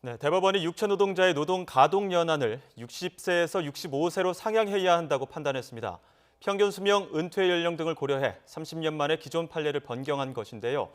네, 대법원이 육체 노동자의 노동 가동 연한을 60세에서 65세로 상향해야 한다고 판단했습니다. 평균 수명, 은퇴 연령 등을 고려해 30년 만에 기존 판례를 변경한 것인데요.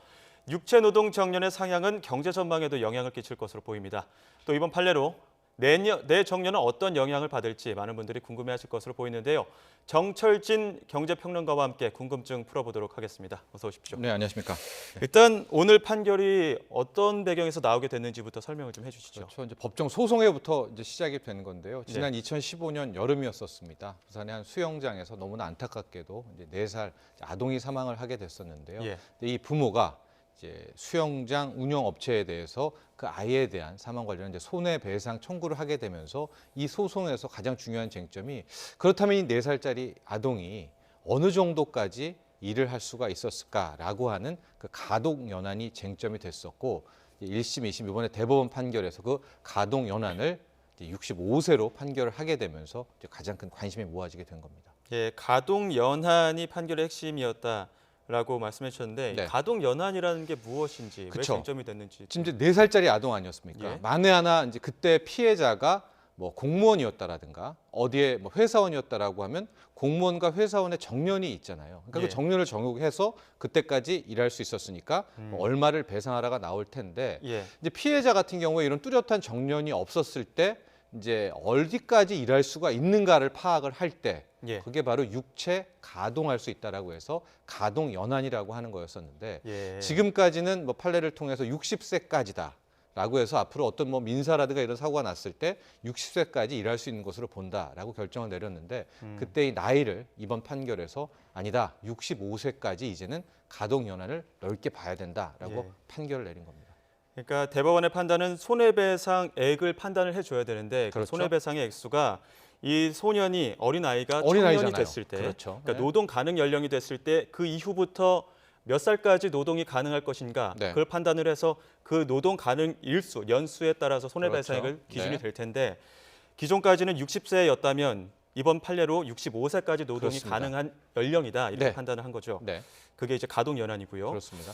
육체 노동 정년의 상향은 경제 전망에도 영향을 끼칠 것으로 보입니다. 또 이번 판례로 내 정년은 어떤 영향을 받을지 많은 분들이 궁금해하실 것으로 보이는데요. 정철진 경제평론가와 함께 궁금증 풀어보도록 하겠습니다. 어서 오십시오. 네, 안녕하십니까. 일단 오늘 판결이 어떤 배경에서 나오게 됐는지부터 설명을 좀 해주시죠. 그렇죠. 이제 법정 소송회부터 이제 시작이 되는 건데요. 지난 2015년 여름이었었습니다. 부산의 한 수영장에서 너무나 안타깝게도 이제 4살 아동이 사망을 하게 됐었는데요. 예. 근데 이 부모가 이제 수영장 운영 업체에 대해서 그 아이에 대한 사망 관련 이제 손해배상 청구를 하게 되면서 이 소송에서 가장 중요한 쟁점이 그렇다면 이 4살짜리 아동이 어느 정도까지 일을 할 수가 있었을까라고 하는 그 가동 연한이 쟁점이 됐었고 1심, 2심 이번에 대법원 판결에서 그 가동 연한을 65세로 판결을 하게 되면서 이제 가장 큰 관심이 모아지게 된 겁니다. 예, 가동 연한이 판결의 핵심이었다라고 말씀해 주셨는데 네. 가동 연한이라는 게 무엇인지 그쵸. 왜 쟁점이 됐는지 지금 이제 4살짜리 아동 아니었습니까? 예. 만에 하나 이제 그때 피해자가 뭐 공무원이었다라든가 어디에 뭐 회사원이었다라고 하면 공무원과 회사원의 정년이 있잖아요. 그러니까 예. 그 정년을 적용해서 그때까지 일할 수 있었으니까 뭐 얼마를 배상하라가 나올 텐데 예. 이제 피해자 같은 경우에 이런 뚜렷한 정년이 없었을 때 이제 어디까지 일할 수가 있는가를 파악을 할 때 예. 그게 바로 육체 가동할 수 있다라고 해서 가동 연한이라고 하는 거였었는데 예. 지금까지는 뭐 판례를 통해서 60세까지다. 라고 해서 앞으로 어떤 뭐 민사라든가 이런 사고가 났을 때 60세까지 일할 수 있는 것으로 본다라고 결정을 내렸는데 그때 이 나이를 이번 판결에서 아니다 65세까지 이제는 가동 연한을 넓게 봐야 된다라고 예. 판결을 내린 겁니다. 그러니까 대법원의 판단은 손해배상액을 판단을 해줘야 되는데 그 그렇죠. 손해배상의 액수가 이 소년이 어린아이가 어린아이잖아요. 청년이 됐을 때 그렇죠. 그러니까 네. 노동 가능 연령이 됐을 때 그 이후부터 몇 살까지 노동이 가능할 것인가 네. 그걸 판단을 해서 그 노동 가능 일수, 연수에 따라서 손해배상액을 그렇죠. 기준이 네. 될 텐데 기존까지는 60세였다면 이번 판례로 65세까지 노동이 그렇습니다. 가능한 연령이다 이렇게 네. 판단을 한 거죠. 네, 그게 이제 가동 연한이고요. 그렇습니다.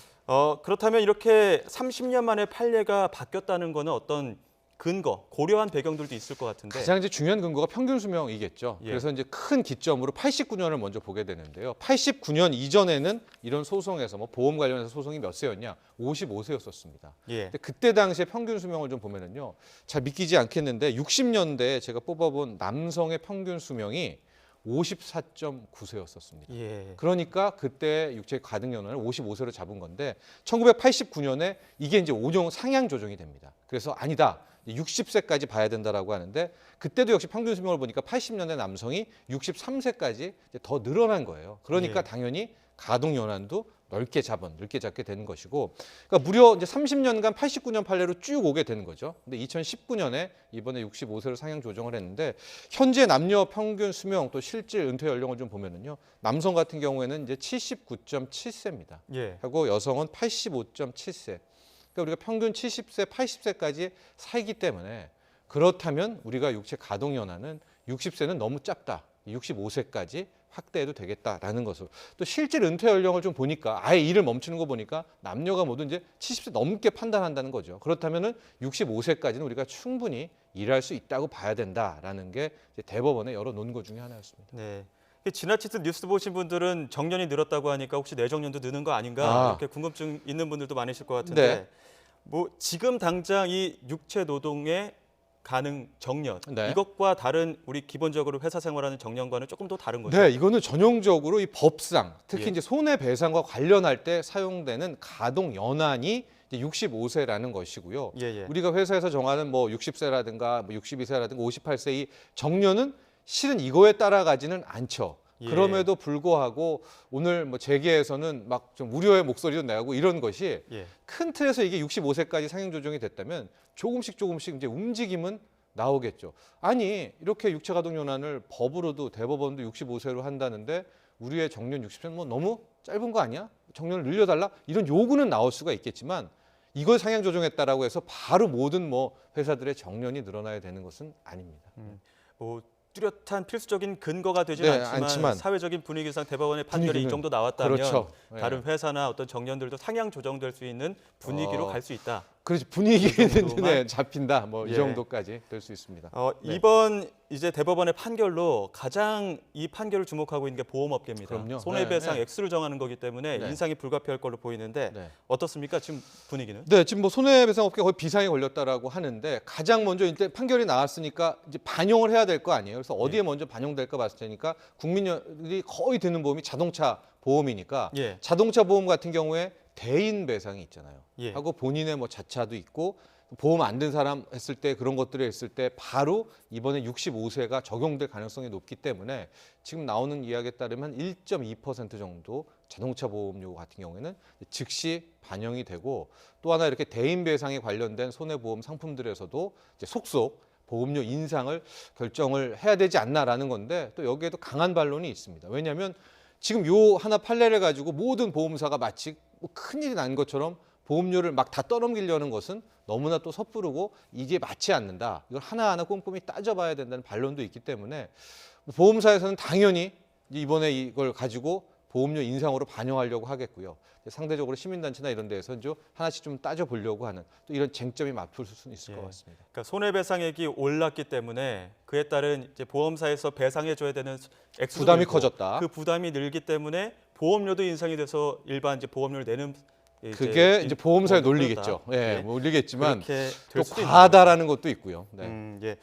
그렇다면 이렇게 30년 만에 판례가 바뀌었다는 거는 어떤 근거, 고려한 배경들도 있을 것 같은데. 가장 이제 중요한 근거가 평균 수명이겠죠. 예. 그래서 이제 큰 기점으로 89년을 먼저 보게 되는데요. 89년 이전에는 이런 소송에서 뭐 보험 관련해서 소송이 몇 세였냐? 55세였었습니다. 예. 근데 그때 당시에 평균 수명을 좀 보면은요, 잘 믿기지 않겠는데 60년대에 제가 뽑아본 남성의 평균 수명이 54.9세였었습니다. 예. 그러니까 그때 육체 가등 연한을 55세로 잡은 건데 1989년에 이게 이제 5종 상향 조정이 됩니다. 그래서 아니다. 60세까지 봐야 된다라고 하는데 그때도 역시 평균 수명을 보니까 80년대 남성이 63세까지 더 늘어난 거예요. 그러니까 예. 당연히 가동 연한도 넓게 잡게 되는 것이고, 그러니까 무려 이제 30년간 89년 판례로 쭉 오게 되는 거죠. 근데 2019년에 이번에 65세로 상향 조정을 했는데 현재 남녀 평균 수명 또 실질 은퇴 연령을 좀 보면은요, 남성 같은 경우에는 이제 79.7세입니다. 예. 하고 여성은 85.7세. 그러니까 우리가 평균 70세, 80세까지 살기 때문에 그렇다면 우리가 육체 가동 연한은 60세는 너무 짧다. 65세까지 확대해도 되겠다라는 것으로. 또 실질 은퇴 연령을 좀 보니까 아예 일을 멈추는 거 보니까 남녀가 모두 이제 70세 넘게 판단한다는 거죠. 그렇다면은 65세까지는 우리가 충분히 일할 수 있다고 봐야 된다라는 게 이제 대법원의 여러 논거 중에 하나였습니다. 네. 지나치듯 뉴스 보신 분들은 정년이 늘었다고 하니까 혹시 내정년도 느는 거 아닌가 이렇게 궁금증 있는 분들도 많으실 것 같은데 네. 뭐 지금 당장 이 육체 노동의 가능 정년 네. 이것과 다른 우리 기본적으로 회사 생활하는 정년과는 조금 더 다른 거죠. 네, 이거는 전형적으로 이 법상 특히 예. 이제 손해배상과 관련할 때 사용되는 가동 연한이 65세라는 것이고요. 예. 우리가 회사에서 정하는 뭐 60세라든가 뭐 62세라든가 58세 이 정년은 실은 이거에 따라가지는 않죠. 예. 그럼에도 불구하고 오늘 뭐 재계에서는 막 좀 우려의 목소리도 내고 이런 것이 예. 큰 틀에서 이게 65세까지 상향 조정이 됐다면 조금씩 이제 움직임은 나오겠죠. 아니 이렇게 육체 가동 연한을 법으로도 대법원도 65세로 한다는데 우리의 정년 60세는 뭐 너무 짧은 거 아니야? 정년을 늘려달라? 이런 요구는 나올 수가 있겠지만 이걸 상향 조정했다라고 해서 바로 모든 뭐 회사들의 정년이 늘어나야 되는 것은 아닙니다. 뭐 뚜렷한 필수적인 근거가 되지는 네, 않지만 사회적인 분위기상 대법원의 판결이 이 분위기는, 정도 나왔다면 그렇죠. 네. 다른 회사나 어떤 정년들도 상향 조정될 수 있는 분위기로 갈 수 있다. 그렇지 분위기는 정도만? 네, 잡힌다. 뭐 이 예. 정도까지 될 수 있습니다. 네. 이번 이제 대법원의 판결로 가장 이 판결을 주목하고 있는 게 보험업계입니다. 그럼요. 손해배상 네, 네. 액수를 정하는 거기 때문에 네. 인상이 불가피할 걸로 보이는데 네. 어떻습니까? 지금 분위기는? 네, 지금 뭐 손해배상업계 거의 비상에 걸렸다라고 하는데 가장 먼저 이제 판결이 나왔으니까 이제 반영을 해야 될 거 아니에요. 그래서 어디에 먼저 반영될까 봤을 테니까 국민들이 거의 드는 보험이 자동차 보험이니까 예. 자동차 보험 같은 경우에 대인 배상이 있잖아요. 예. 하고 본인의 뭐 자차도 있고 보험 안 든 사람 했을 때 그런 것들을 했을 때 바로 이번에 65세가 적용될 가능성이 높기 때문에 지금 나오는 이야기에 따르면 1.2% 정도 자동차 보험료 같은 경우에는 즉시 반영이 되고 또 하나 이렇게 대인 배상에 관련된 손해보험 상품들에서도 이제 속속 보험료 인상을 결정을 해야 되지 않나라는 건데 또 여기에도 강한 반론이 있습니다. 왜냐하면 지금 요 하나 판례를 가지고 모든 보험사가 마치 뭐 큰일이 난 것처럼 보험료를 막 다 떠넘기려는 것은 너무나 또 섣부르고 이게 맞지 않는다. 이걸 하나하나 꼼꼼히 따져봐야 된다는 반론도 있기 때문에 보험사에서는 당연히 이번에 이걸 가지고 보험료 인상으로 반영하려고 하겠고요. 상대적으로 시민단체나 이런 데에서 이제 하나씩 좀 따져보려고 하는 또 이런 쟁점이 맞붙을 수는 있을 것 같습니다. 그러니까 손해배상액이 올랐기 때문에 그에 따른 이제 보험사에서 배상해줘야 되는 액수도 부담이 늘고 커졌다. 그 부담이 늘기 때문에 보험료도 인상이 돼서 일반 이제 보험료를 내는 그게 이제 보험사의 보험도 논리겠죠. 그렇다. 예, 뭐 논리겠지만 그렇게 또 될 수도 있는 과하다라는 것도 있고요. 네. 예.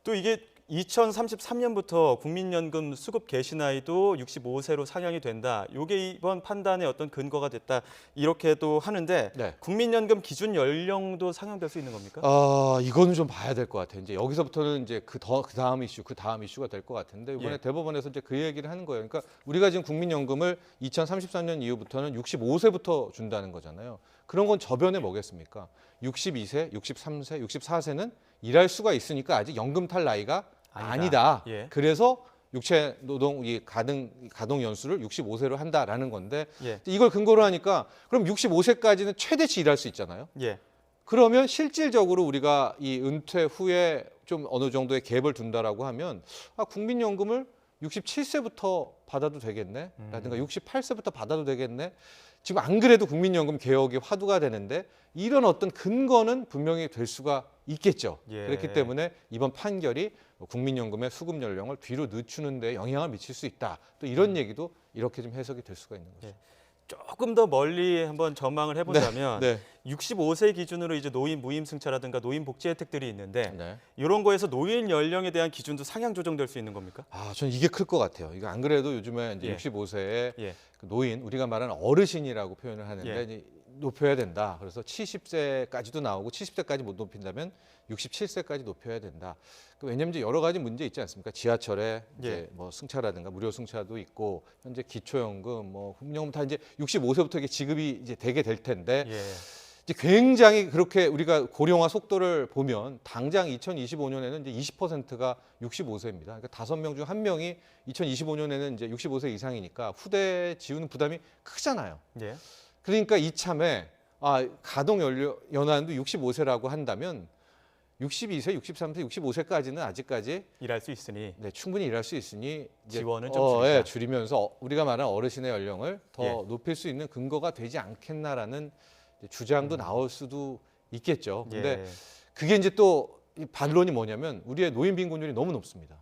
또 이게 2033년부터 국민연금 수급 개시 나이도 65세로 상향이 된다. 이게 이번 판단의 어떤 근거가 됐다. 이렇게도 하는데 네. 국민연금 기준 연령도 상향될 수 있는 겁니까? 이거는 좀 봐야 될 것 같아요. 이제 여기서부터는 이제 그 다음 이슈가 될 것 같은데 이번에 예. 대법원에서 이제 그 얘기를 하는 거예요. 그러니까 우리가 지금 국민연금을 2033년 이후부터는 65세부터 준다는 거잖아요. 그런 건 저변에 뭐겠습니까? 62세, 63세, 64세는 일할 수가 있으니까 아직 연금 탈 나이가 아니다. 예. 그래서 육체 노동 이 가동 연수를 65세로 한다라는 건데 예. 이걸 근거로 하니까 그럼 65세까지는 최대치 일할 수 있잖아요. 예. 그러면 실질적으로 우리가 이 은퇴 후에 좀 어느 정도의 갭을 둔다라고 하면 국민연금을 67세부터 받아도 되겠네? 라든가 68세부터 받아도 되겠네? 지금 안 그래도 국민연금 개혁이 화두가 되는데 이런 어떤 근거는 분명히 될 수가 있겠죠. 예. 그렇기 때문에 이번 판결이 국민연금의 수급 연령을 뒤로 늦추는 데 영향을 미칠 수 있다. 또 이런 얘기도 이렇게 좀 해석이 될 수가 있는 거죠. 예. 조금 더 멀리 한번 전망을 해보자면 네. 65세 기준으로 이제 노인 무임승차라든가 노인 복지 혜택들이 있는데 네. 이런 거에서 노인 연령에 대한 기준도 상향 조정될 수 있는 겁니까? 저는 이게 클 것 같아요. 이거 안 그래도 요즘에 이제 예. 65세에 예. 노인, 우리가 말하는 어르신이라고 표현을 하는데 예. 이제 높여야 된다. 그래서 70세까지도 나오고 70세까지 못 높인다면 67세까지 높여야 된다. 왜냐하면 이제 여러 가지 문제 있지 않습니까? 지하철에 이제 예. 뭐 승차라든가 무료 승차도 있고 현재 기초연금, 뭐 국민연금 다 이제 65세부터 이게 지급이 이제 되게 될 텐데 예. 이제 굉장히 그렇게 우리가 고령화 속도를 보면 당장 2025년에는 이제 20%가 65세입니다. 그러니까 5명 중 1명이 2025년에는 이제 65세 이상이니까 후대 지우는 부담이 크잖아요. 예. 그러니까 이참에 가동 연한도 65세라고 한다면 62세, 63세, 65세까지는 아직까지 일할 수 있으니 충분히 일할 수 있으니 이제 지원은 좀 줄이자. 줄이면서 우리가 말하는 어르신의 연령을 더 예. 높일 수 있는 근거가 되지 않겠나라는 주장도 나올 수도 있겠죠. 근데 예. 그게 이제 또 이 반론이 뭐냐면 우리의 노인 빈곤율이 너무 높습니다.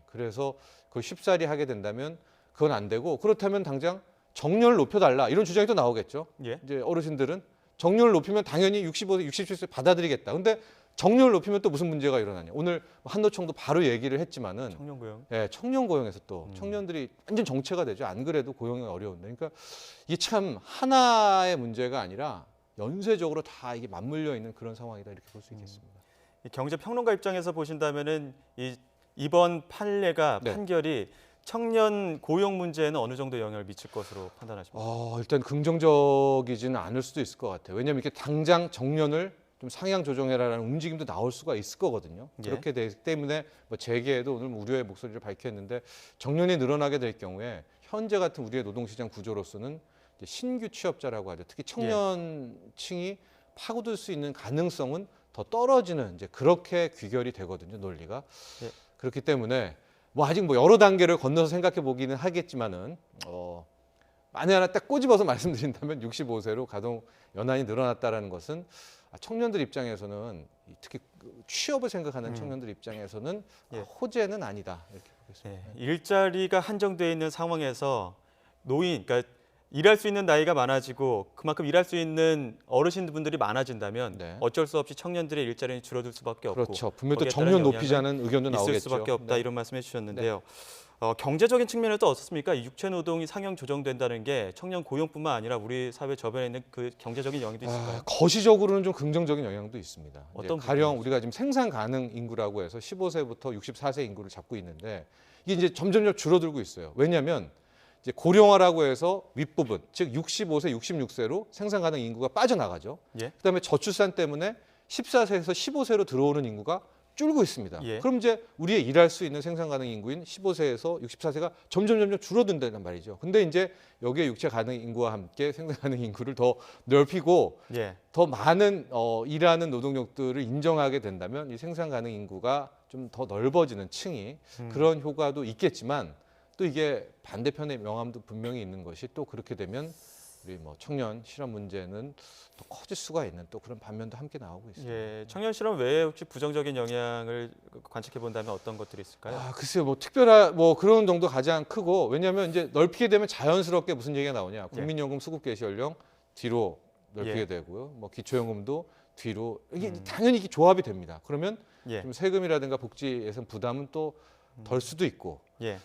그래서 그걸 쉽사리 하게 된다면 그건 안 되고 그렇다면 당장 정년을 높여달라 이런 주장이 또 나오겠죠. 예. 이제 어르신들은 정년을 높이면 당연히 65세, 67세 받아들이겠다. 근데 정년을 높이면 또 무슨 문제가 일어나냐. 오늘 한노총도 바로 얘기를 했지만은 청년고용. 청년 고용에서 또 청년들이 완전 정체가 되죠. 안 그래도 고용이 어려운데. 그러니까 이게 참 하나의 문제가 아니라 연쇄적으로 다 이게 맞물려 있는 그런 상황이다 이렇게 볼 수 있겠습니다. 이 경제 평론가 입장에서 보신다면은 이번 판례가 네. 판결이 청년 고용 문제에는 어느 정도 영향을 미칠 것으로 판단하십니까? 일단 긍정적이지는 않을 수도 있을 것 같아요. 왜냐하면 이렇게 당장 정년을 좀 상향 조정해라라는 움직임도 나올 수가 있을 거거든요. 예. 그렇게 되기 때문에 뭐 재계에도 오늘 우려의 목소리를 밝혔는데 정년이 늘어나게 될 경우에 현재 같은 우리의 노동시장 구조로서는 이제 신규 취업자라고 하죠. 특히 청년층이 파고들 수 있는 가능성은 더 떨어지는 이제 그렇게 귀결이 되거든요. 논리가. 예. 그렇기 때문에 뭐 아직 뭐 여러 단계를 건너서 생각해 보기는 하겠지만은 만에 하나 딱 꼬집어서 말씀드린다면 65세로 가동 연한이 늘어났다라는 것은 청년들 입장에서는 특히 취업을 생각하는 청년들 입장에서는 호재는 아니다 이렇게 보겠습니다. 일자리가 한정되어 있는 상황에서 노인, 그러니까 일할 수 있는 나이가 많아지고 그만큼 일할 수 있는 어르신분들이 많아진다면 네. 어쩔 수 없이 청년들의 일자리는 줄어들 수밖에 없고 그렇죠. 분명히 또 거기에 따른 정년 영향은 높이자는 의견도 있을 나오겠죠. 수밖에 없다 네. 이런 말씀해 주셨는데요. 경제적인 측면은 또 어떻습니까? 이 육체 노동이 상향 조정된다는 게 청년 고용뿐만 아니라 우리 사회 저변에 있는 그 경제적인 영향도 있을까요? 거시적으로는 좀 긍정적인 영향도 있습니다. 어떤 가령 우리가 지금 생산 가능 인구라고 해서 15세부터 64세 인구를 잡고 있는데 이게 이제 점점 줄어들고 있어요. 왜냐하면 이제 고령화라고 해서 윗부분, 즉 65세, 66세로 생산 가능 인구가 빠져나가죠. 예. 그다음에 저출산 때문에 14세에서 15세로 들어오는 인구가 줄고 있습니다. 예. 그럼 이제 우리의 일할 수 있는 생산 가능 인구인 15세에서 64세가 점점 줄어든다는 말이죠. 근데 이제 여기에 육체 가능 인구와 함께 생산 가능 인구를 더 넓히고 예. 더 많은 일하는 노동력들을 인정하게 된다면 이 생산 가능 인구가 좀 더 넓어지는 층이 그런 효과도 있겠지만 또 이게 반대편의 명암도 분명히 있는 것이 또 그렇게 되면 우리 뭐 청년 실업 문제는 또 커질 수가 있는 또 그런 반면도 함께 나오고 있습니다. 예, 청년 실업 외에 혹시 부정적인 영향을 관측해 본다면 어떤 것들이 있을까요? 글쎄요, 뭐 특별한 뭐 그런 정도 가장 크고 왜냐하면 이제 넓히게 되면 자연스럽게 무슨 얘기가 나오냐? 국민연금 수급 개시 연령 뒤로 넓히게 되고요, 뭐 기초연금도 뒤로 이게 당연히 이게 조합이 됩니다. 그러면 좀 세금이라든가 복지 예산 부담은 또 덜 수도 있고,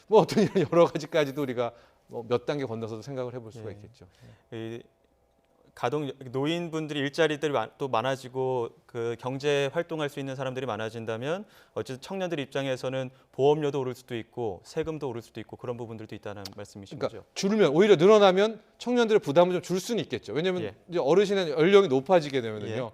뭐 어떤 이런 여러 가지까지도 우리가 뭐 몇 단계 건너서도 생각을 해볼 수가 있겠죠. 이 노인분들이 일자리들이 또 많아지고 그 경제 활동할 수 있는 사람들이 많아진다면 어쨌든 청년들 입장에서는 보험료도 오를 수도 있고 세금도 오를 수도 있고 그런 부분들도 있다는 말씀이신 그러니까 거죠? 줄면 오히려 늘어나면 청년들의 부담을 좀 줄 수는 있겠죠. 왜냐하면 이제 어르신의 연령이 높아지게 되면은요,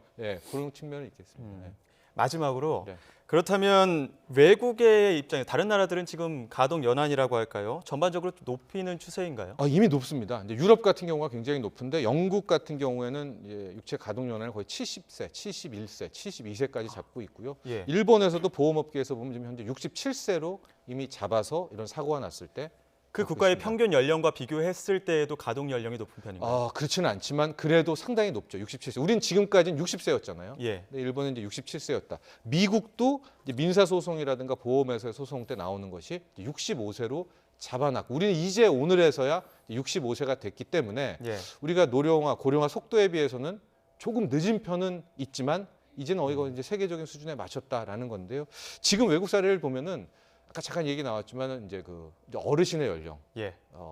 그런 측면은 있겠습니다. 마지막으로 네. 그렇다면 외국의 입장에 다른 나라들은 지금 가동 연한이라고 할까요? 전반적으로 높이는 추세인가요? 이미 높습니다. 이제 유럽 같은 경우가 굉장히 높은데 영국 같은 경우에는 이제 육체 가동 연한을 거의 70세, 71세, 72세까지 잡고 있고요. 일본에서도 보험업계에서 보면 지금 현재 67세로 이미 잡아서 이런 사고가 났을 때 그 국가의 평균 연령과 비교했을 때에도 가동 연령이 높은 편인가요? 그렇지는 않지만 그래도 상당히 높죠. 67세. 우린 지금까지는 60세였잖아요. 예. 근데 일본은 이제 67세였다. 미국도 이제 민사소송이라든가 보험회사의 소송 때 나오는 것이 65세로 잡아놨고 우리는 이제 오늘에서야 65세가 됐기 때문에 우리가 노령화, 고령화 속도에 비해서는 조금 늦은 편은 있지만 이제는 이거 이제 세계적인 수준에 맞췄다라는 건데요. 지금 외국 사례를 보면은 아까 잠깐 얘기 나왔지만 이제 그 어르신의 연령,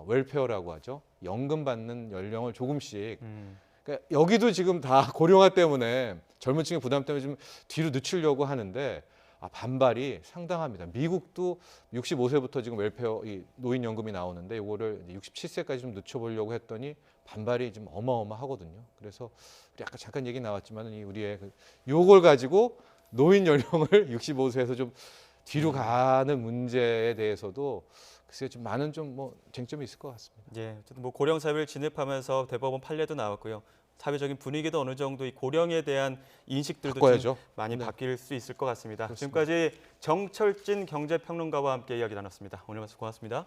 웰페어라고 하죠. 연금 받는 연령을 조금씩. 그러니까 여기도 지금 다 고령화 때문에 젊은 층의 부담 때문에 좀 뒤로 늦추려고 하는데 반발이 상당합니다. 미국도 65세부터 지금 웰페어 이 노인연금이 나오는데 이거를 67세까지 좀 늦춰보려고 했더니 반발이 좀 어마어마하거든요. 그래서 우리 아까 잠깐 얘기 나왔지만 우리의 요걸 가지고 노인 연령을 65세에서 좀 뒤로 가는 문제에 대해서도 글쎄요 좀 많은 좀 뭐 쟁점이 있을 것 같습니다. 어쨌든 뭐 고령 사회를 진입하면서 대법원 판례도 나왔고요. 사회적인 분위기도 어느 정도 이 고령에 대한 인식들도 좀 많이 바뀔 수 있을 것 같습니다. 그렇습니다. 지금까지 정철진 경제평론가와 함께 이야기 나눴습니다. 오늘 말씀 고맙습니다.